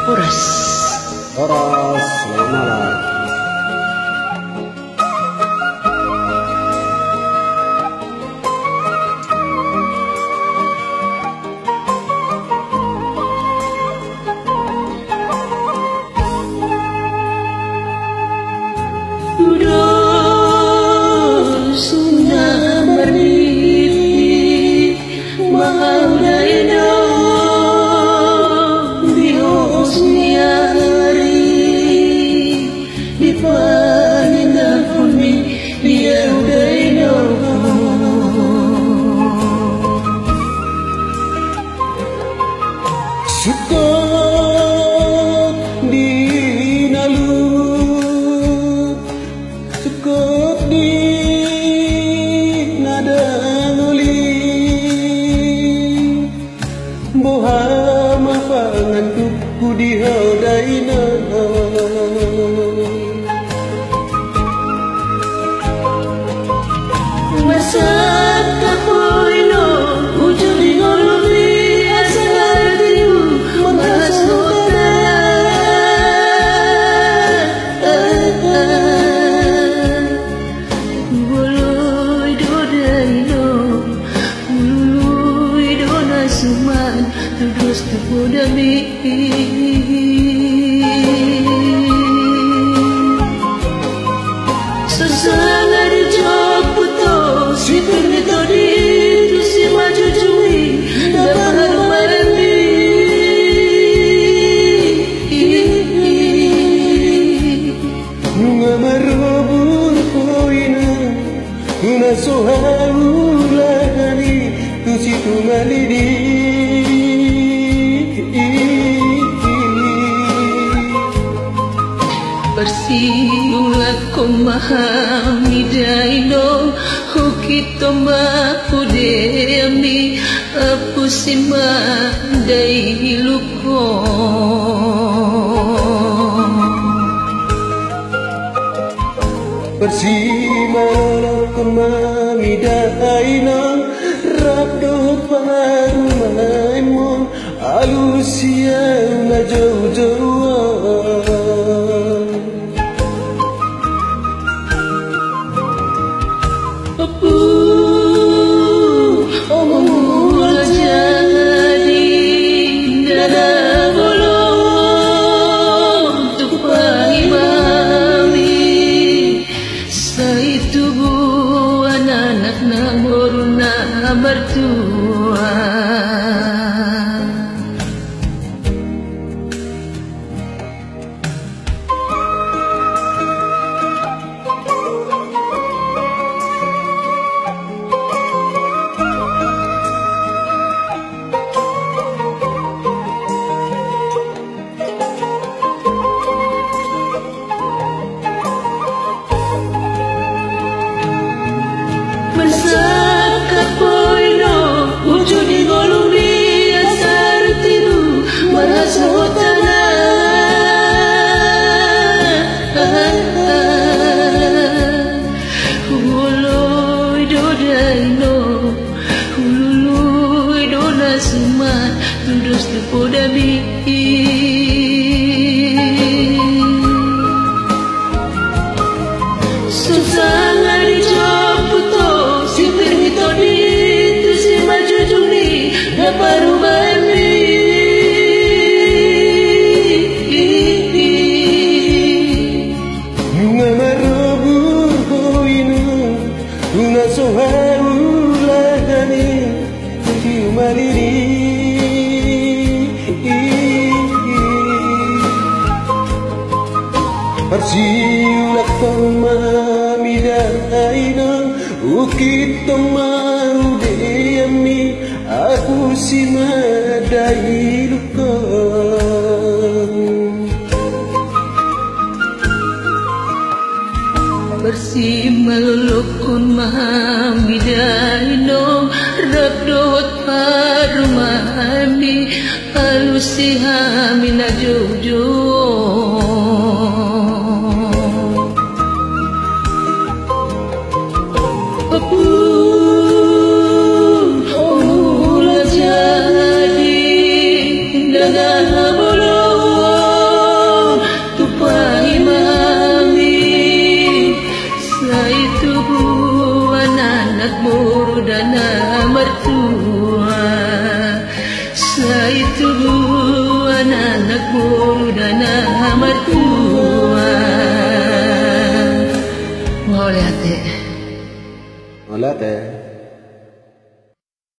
Horas. Horas, selamat malam. Sudah berdiri mengaudainya di husnia hari di paninda kuni dia udainya Sukot di nalu, sukot di boha mafangan ku dihodaina masak kapoino ujung di ngolumi asal tiu membahas kota boloi dodaino ulului dona suman terus terpodami sesana di Joputo si penito di tu si maju jui dapat rumandi nunga marobur koina nuna sohaulahani tu si tumalidi bersiulah memahami daino hukito mapudemi apu sima dai luko bersimalah kemami daino rabdo paru maimon alusia na jauh-jauh omonglah jadi dada bolong untuk pahimami saitu buan anak namoruna mertua Masak poino ujung di ngolumi asar tiru malas hotana hulului dodaino hulului dona suman terus terpodami susah di Joputo si penito di tu si maju juni dapat rumandi nunga marobur koina nuna sohaulahani tu maliri bersiulah kemami daina ukit temaru deami aku si madai luka bersimalulukun mahamidaino rabdot parumami alusihami na jojo omula jadi dadah bolong muru dana mertua. Saitu anak muru dana mertua. Ngoleh ate. Ngoleh ate.